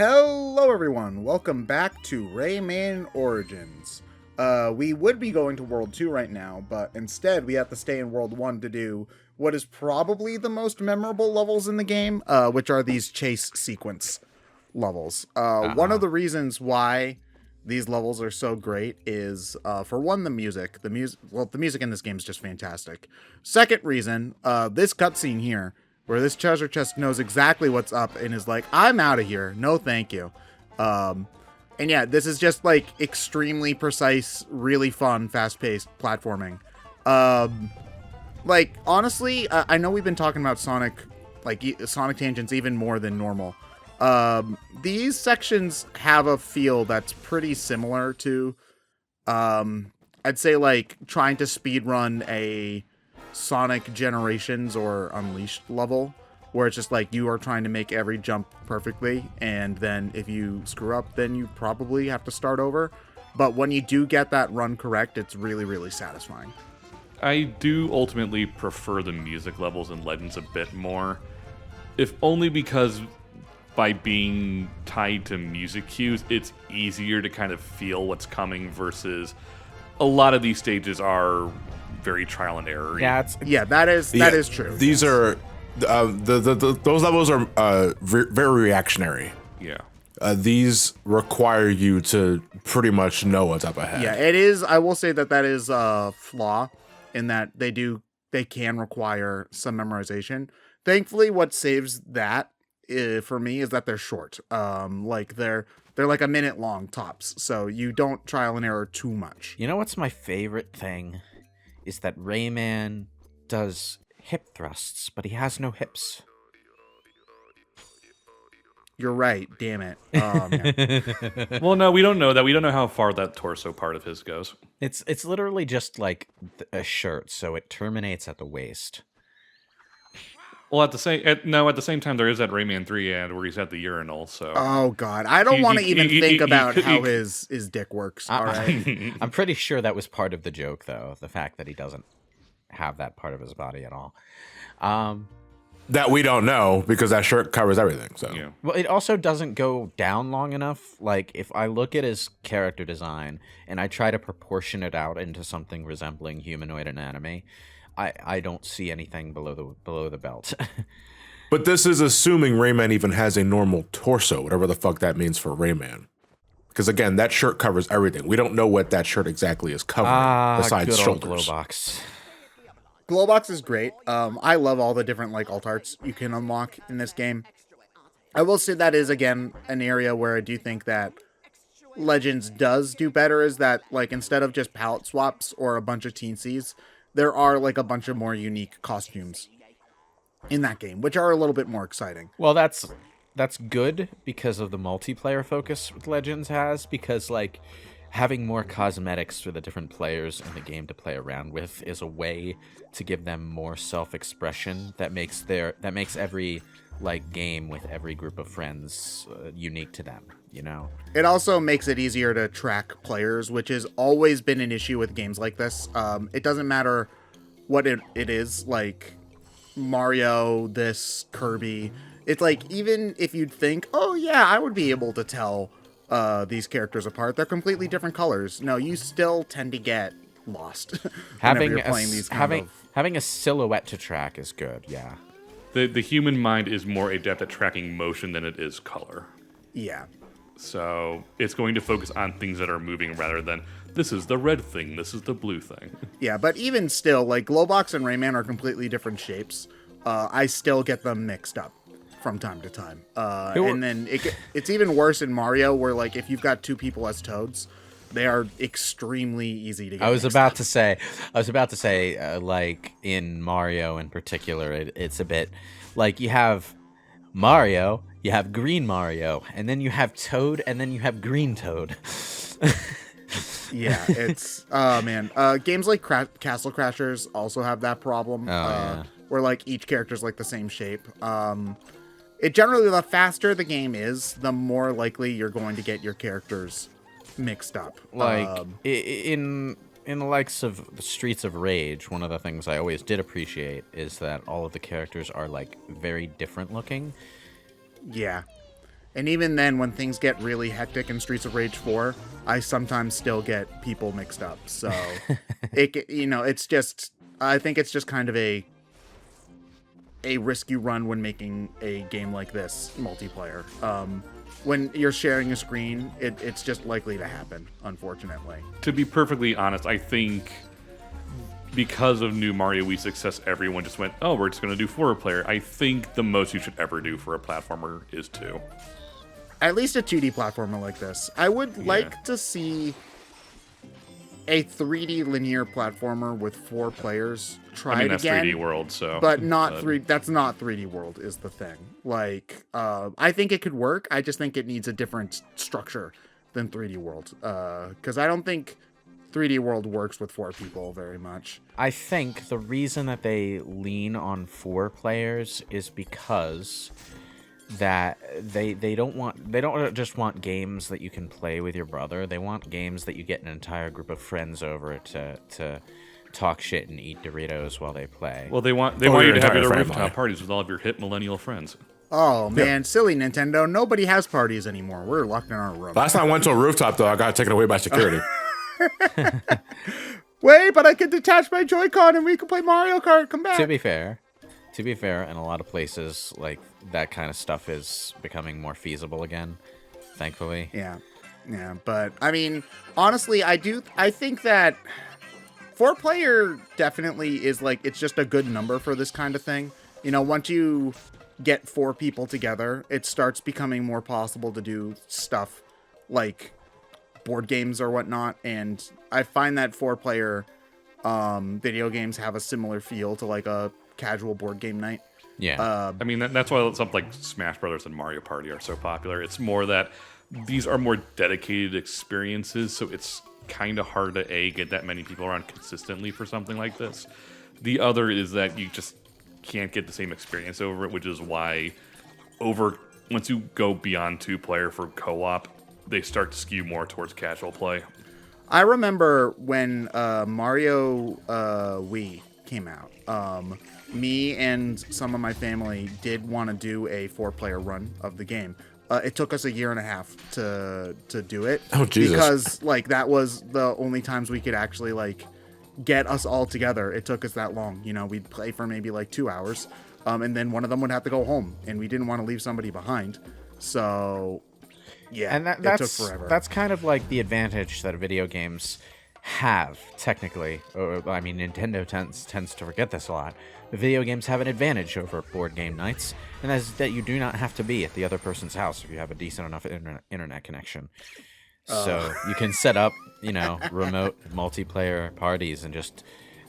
Hello everyone, welcome back to Rayman Origins. We would be going to World 2 right now, but instead we have to stay in World 1 to do what is probably the most memorable levels in the game, which are these chase sequence levels. One of the reasons why these levels are so great is, for one, the music. The music in this game is just fantastic. Second reason, this cutscene here, where this treasure chest knows exactly what's up and is like, I'm out of here. No, thank you. And yeah, this is just like extremely precise, really fun, fast-paced platforming. Like, honestly, I know we've been talking about Sonic tangents even more than normal. These sections have a feel that's pretty similar to, I'd say, like, trying to speedrun a Sonic Generations or Unleashed level, where it's just like you are trying to make every jump perfectly, and then if you screw up, then you probably have to start over. But when you do get that run correct, it's really, really satisfying. I do ultimately prefer the music levels in Legends a bit more, if only because by being tied to music cues, it's easier to kind of feel what's coming versus a lot of these stages are very trial and error. Yeah, that is true. These are those levels are very reactionary. Yeah. These require you to pretty much know what's up ahead. Yeah, it is. I will say that is a flaw in that they can require some memorization. Thankfully, what saves that for me is that they're short. Like they're like a minute long tops, so you don't trial and error too much. You know what's my favorite thing? Is that Rayman does hip thrusts, but he has no hips. You're right, damn it. Oh, man. Well, no, we don't know that. We don't know how far that torso part of his goes. It's literally just like a shirt, so it terminates at the waist. Well, at the same time, there is that Rayman 3 ad where he's at the urinal. So. Oh God, I don't want to even think about how his dick works. All right. I'm pretty sure that was part of the joke, though. The fact that he doesn't have that part of his body at all. That we don't know because that shirt covers everything. So yeah. Well, it also doesn't go down long enough. Like, if I look at his character design and I try to proportion it out into something resembling humanoid anatomy, I don't see anything below the belt. But this is assuming Rayman even has a normal torso, whatever the fuck that means for Rayman. Because again, that shirt covers everything. We don't know what that shirt exactly is covering besides good shoulders. Old Glowbox. Glowbox is great. I love all the different like alt arts you can unlock in this game. I will say that is again an area where I do think that Legends does do better. Is that like instead of just palette swaps or a bunch of teensies, there are like a bunch of more unique costumes in that game, which are a little bit more exciting. Well, that's good because of the multiplayer focus Legends has, because like having more cosmetics for the different players in the game to play around with is a way to give them more self-expression that makes every like game with every group of friends unique to them, you know? It also makes it easier to track players, which has always been an issue with games like this. It doesn't matter what it is, like Mario, Kirby. It's like, even if you'd think, oh yeah, I would be able to tell these characters apart, they're completely different colors. No, you still tend to get lost having a silhouette to track is good, yeah. The human mind is more adept at tracking motion than it is color. Yeah. So it's going to focus on things that are moving rather than, this is the red thing, this is the blue thing. Yeah, but even still, like, Glowbox and Rayman are completely different shapes. I still get them mixed up from time to time. And then it's even worse in Mario, where, like, if you've got two people as Toads, they are extremely easy to get. I was about to say, like in Mario in particular, it's a bit like you have Mario, you have Green Mario, and then you have Toad, and then you have Green Toad. Yeah, it's man. Games like Castle Crashers also have that problem, where like each character's like the same shape. It generally, the faster the game is, the more likely you're going to get your characters mixed up. Like in the likes of the Streets of Rage, one of the things I always did appreciate is that all of the characters are like very different looking. Yeah. And even then, when things get really hectic in Streets of Rage 4, I sometimes still get people mixed up. So, it's just, I think it's just kind of a risk you run when making a game like this multiplayer. When you're sharing a screen, it's just likely to happen, unfortunately. To be perfectly honest, I think because of New Mario Wii success, everyone just went, oh, we're just going to do 4-player. I think the most you should ever do for a platformer is 2. At least a 2D platformer like this. I would like to see a 3D linear platformer with 4 players try it that's again. 3D World, so... But not 3... That's not 3D World is the thing. Like, I think it could work. I just think it needs a different structure than 3D World. Because I don't think 3D World works with 4 people very much. I think the reason that they lean on 4 players is because that they don't just want games that you can play with your brother. They want games that you get an entire group of friends over to talk shit and eat Doritos while they play. Well, they want you to have your entire rooftop family. parties with all of your hip millennial friends. Oh, man. Silly Nintendo. Nobody has parties anymore. We're locked in our room. Last time I went to a rooftop, though, I got taken away by security. Wait, but I can detach my Joy-Con and we can play Mario Kart. Come back. To be fair, in a lot of places, like, that kind of stuff is becoming more feasible again, thankfully. Yeah, but I mean, honestly, I think that 4-player definitely is like, it's just a good number for this kind of thing. Once you get 4 people together, it starts becoming more possible to do stuff like board games or whatnot, and I find that 4-player video games have a similar feel to like a casual board game night. Yeah. I mean, that's why something like Smash Brothers and Mario Party are so popular. It's more that these are more dedicated experiences, so it's kind of hard to get that many people around consistently for something like this. The other is that you just can't get the same experience over it, which is why once you go beyond 2-player for co-op, they start to skew more towards casual play. I remember when Mario Wii came out. Me and some of my family did want to do a 4-player run of the game. It took us a year and a half to do it. Oh, Jesus. Because, like, that was the only times we could actually, like, get us all together. It took us that long. We'd play for maybe, like, 2 hours. And then one of them would have to go home. And we didn't want to leave somebody behind. So, yeah, And it took forever. That's kind of like the advantage that video games have, technically. I mean, Nintendo tends to forget this a lot. But video games have an advantage over board game nights, and that's that you do not have to be at the other person's house if you have a decent enough internet connection. So you can set up, remote multiplayer parties and just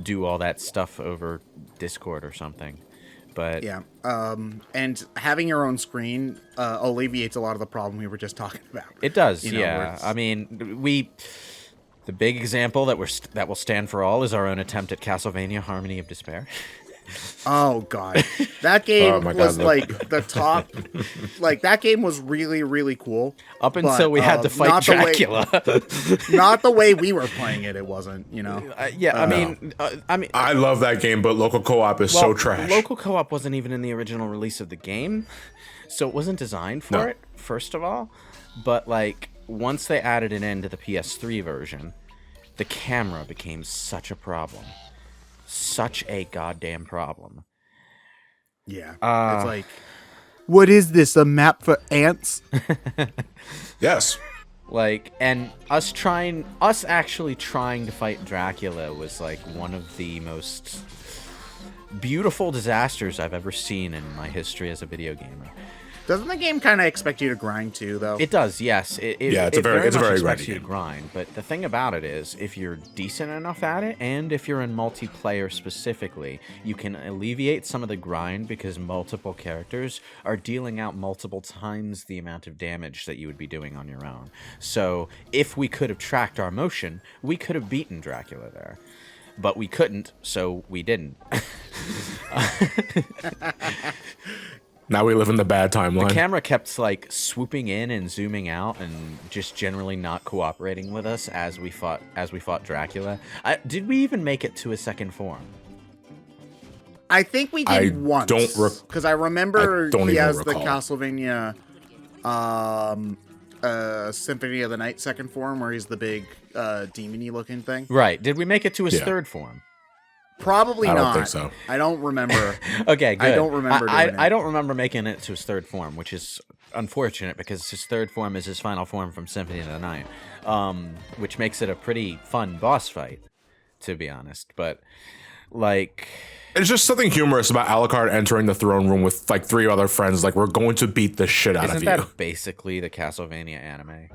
do all that stuff over Discord or something. But yeah, and having your own screen alleviates a lot of the problem we were just talking about. it does, You know, where yeah. it's- I mean, the big example that will stand for all is our own attempt at Castlevania: Harmony of Despair. Oh god, that game Oh my God, was look. like the top. Like that game was really, really cool. Up until we had to fight not the way- Dracula. Not the way we were playing it. It wasn't. I mean, I love that game, but local co-op is so well, trash. Local co-op wasn't even in the original release of the game, so it wasn't designed for No. it, first of all. But like once they added it into the PS3 version, the camera became such a problem. Such a goddamn problem. Yeah, it's like, what is this? A map for ants? Yes. Like, and us actually trying to fight Dracula was like one of the most beautiful disasters I've ever seen in my history as a video gamer. Doesn't the game kind of expect you to grind too, though? It does, yes. Yeah, it's it a very much expects grindy you to game. grind. But the thing about it is, if you're decent enough at it, and if you're in multiplayer specifically, you can alleviate some of the grind because multiple characters are dealing out multiple times the amount of damage that you would be doing on your own. So if we could have tracked our motion, we could have beaten Dracula there. But we couldn't, so we didn't. Now we live in the bad timeline. The camera kept like swooping in and zooming out and just generally not cooperating with us as we fought Dracula. Did we even make it to a second form? I think we I did once. don't Because I remember I don't he even has recall. the Castlevania Symphony of the Night second form, where he's the big demon-y looking thing. Right. Did we make it to his Yeah. third form? Probably not. I don't think so. I don't remember. Okay, good. I don't remember doing it. I don't remember making it to his third form, which is unfortunate because his third form is his final form from Symphony of the Night, which makes it a pretty fun boss fight, to be honest. But, like... There's just something humorous about Alucard entering the throne room with like 3 other friends. Like, we're going to beat the shit out of Isn't you. that basically the Castlevania anime?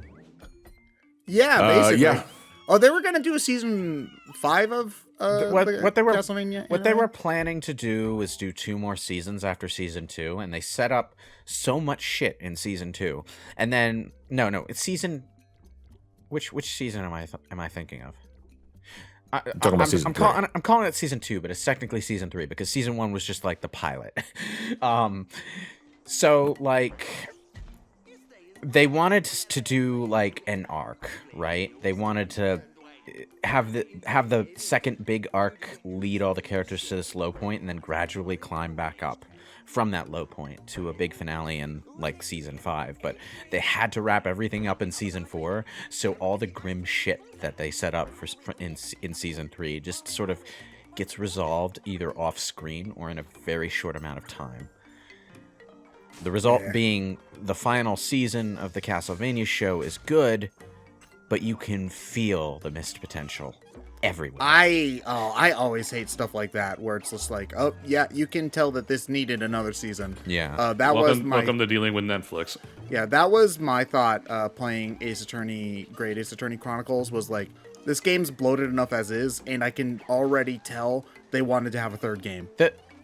Yeah, basically. yeah. Oh, they were gonna do a season 5 of What they were Castlevania. what they were planning to do was do 2 more seasons after season 2, and they set up so much shit in season 2, and then no, it's season. Which season am I thinking of? Talking about season 3. I'm calling it season 2, but it's technically season 3 because season 1 was just like the pilot. So like they wanted to do like an arc, right? They wanted to have the second big arc lead all the characters to this low point and then gradually climb back up from that low point to a big finale in like season 5, but they had to wrap everything up in season 4, so all the grim shit that they set up in season 3 just sort of gets resolved either off screen or in a very short amount of time. The result being the final season of the Castlevania show is good, but you can feel the missed potential everywhere. I always hate stuff like that where it's just like, oh yeah, you can tell that this needed another season. Yeah. Welcome to dealing with Netflix. Yeah, that was my thought playing Great Ace Attorney Chronicles, was like, this game's bloated enough as is, and I can already tell they wanted to have a third game.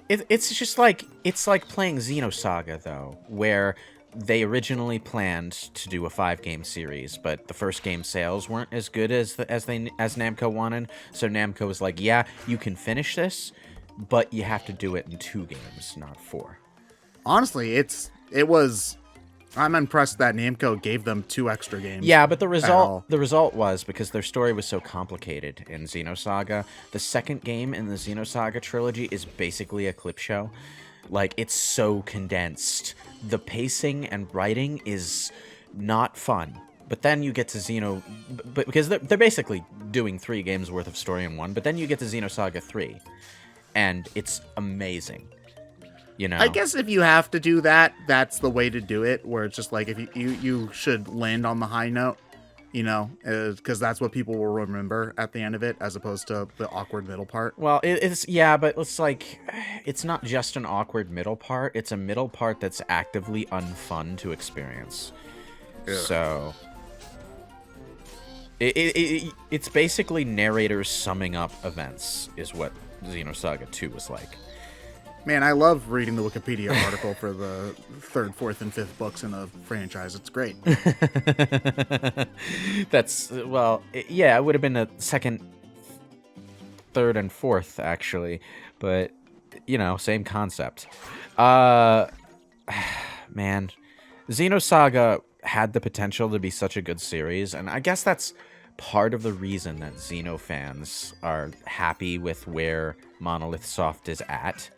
It's just like, it's like playing Xenosaga, though, where they originally planned to do a 5-game series, but the first game sales weren't as good as Namco wanted, so Namco was like, yeah, you can finish this, but you have to do it in 2 games, not 4. Honestly, I'm impressed that Namco gave them 2 extra games. Yeah, but the result was, because their story was so complicated in Xenosaga, the second game in the Xenosaga trilogy is basically a clip show. Like, it's so condensed. The pacing and writing is not fun. But then you get to because they're basically doing 3 games worth of story in one, but then you get to Xenosaga 3, and it's amazing. You know? I guess if you have to do that, that's the way to do it, where it's just like, if you should land on the high note, you know, because that's what people will remember at the end of it, as opposed to the awkward middle part. Well, but it's like, it's not just an awkward middle part, it's a middle part that's actively unfun to experience. Yeah. So it's basically narrators summing up events is what Xenosaga 2 was like. Man, I love reading the Wikipedia article for the 3rd, 4th, and 5th books in the franchise. It's great. It would have been a 2nd, 3rd, and 4th, actually. But, you know, same concept. Man, Xenosaga had the potential to be such a good series, and I guess that's part of the reason that Xeno fans are happy with where Monolith Soft is at.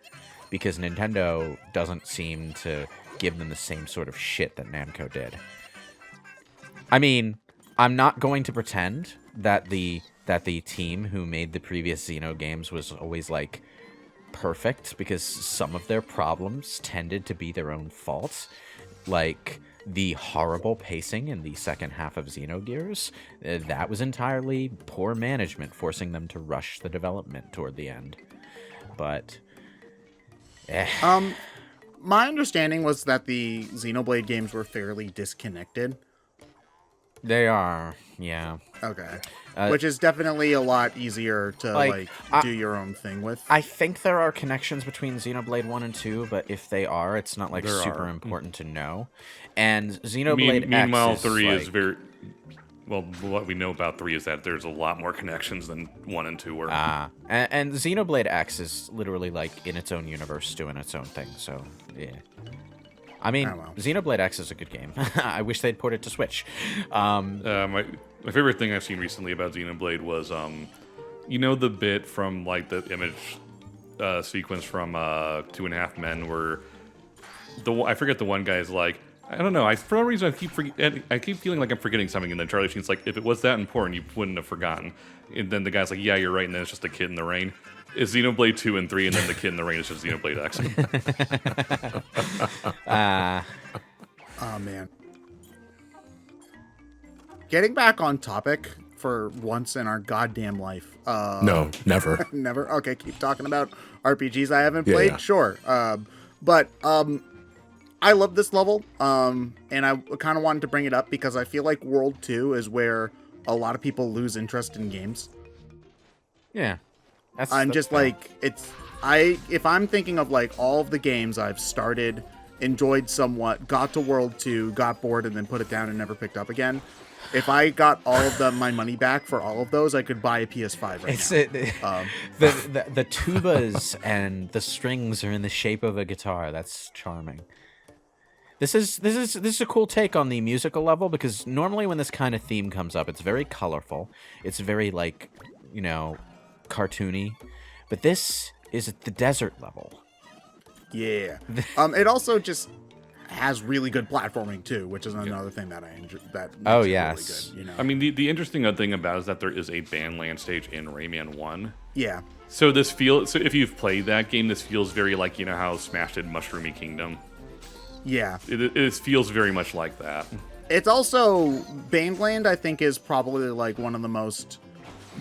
Because Nintendo doesn't seem to give them the same sort of shit that Namco did. I mean, I'm not going to pretend that the team who made the previous Xeno games was always, like, perfect, because some of their problems tended to be their own fault. Like, the horrible pacing in the second half of Xenogears, that was entirely poor management, forcing them to rush the development toward the end. But... my understanding was that the Xenoblade games were fairly disconnected. They are, yeah. Okay. Which is definitely a lot easier to, do your own thing with. I think there are connections between Xenoblade 1 and 2, but if they are, it's not, like, super important to know. And Xenoblade Meanwhile, X 3 is is very... Well, what we know about 3 is that there's a lot more connections than 1 and 2 were. And Xenoblade X is literally, like, in its own universe doing its own thing, so, yeah. I mean, Xenoblade X is a good game. I wish they'd port it to Switch. My favorite thing I've seen recently about Xenoblade was, you know, the bit from, like, the image sequence from 2.5 Men where I forget, the one guy's like, I don't know. For some reason, I keep feeling like I'm forgetting something, and then Charlie Sheen's like, if it was that important, you wouldn't have forgotten. And then the guy's like, yeah, you're right, and then it's just a kid in the rain. It's Xenoblade 2 and 3, and then the kid in the rain is just Xenoblade X. Oh, man. Getting back on topic for once in our goddamn life. No, never. Never? Okay, keep talking about RPGs I haven't played? Yeah. Sure. But I love this level, and I kind of wanted to bring it up because I feel like World 2 is where a lot of people lose interest in games. Yeah. If I'm thinking of like all of the games I've started, enjoyed somewhat, got to World 2, got bored, and then put it down and never picked up again. If I got all of my money back for all of those, I could buy a PS5 now. The tubas and the strings are in the shape of a guitar. That's charming. This is a cool take on the musical level, because normally when this kind of theme comes up, it's very colorful. It's very like, cartoony. But this is at the desert level. Yeah. It also just has really good platforming too, which is another thing that I enjoy. That makes it yes. really good, I mean, the interesting thing about it is that there is a Bandland stage in Rayman 1. Yeah. So if you've played that game, this feels very like, how Smash did Mushroomy Kingdom. Yeah. It feels very much like that. It's also, Bandland, I think, is probably like one of the most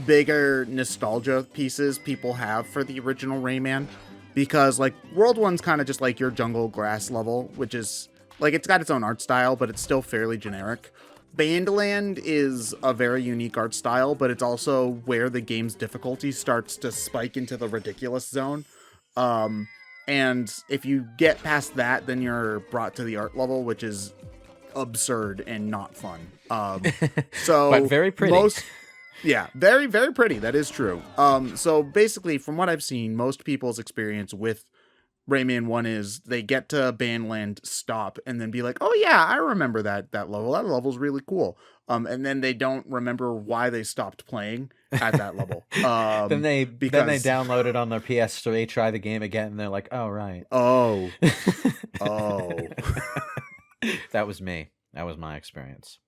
bigger nostalgia pieces people have for the original Rayman. Because, like, World 1's kind of just like your jungle grass level, which is, like, it's got its own art style, but it's still fairly generic. Bandland is a very unique art style, but it's also where the game's difficulty starts to spike into the ridiculous zone. And if you get past that, then you're brought to the art level, which is absurd and not fun. But very pretty. Yeah, very, very pretty. That is true. So basically, from what I've seen, most people's experience with Rayman 1 is they get to Bandland, stop, and then be like, oh yeah, I remember that level. That level's really cool. And then they don't remember why they stopped playing at that level. Then they download it on their PS3, try the game again, and they're like, oh, right. Oh. That was me. That was my experience.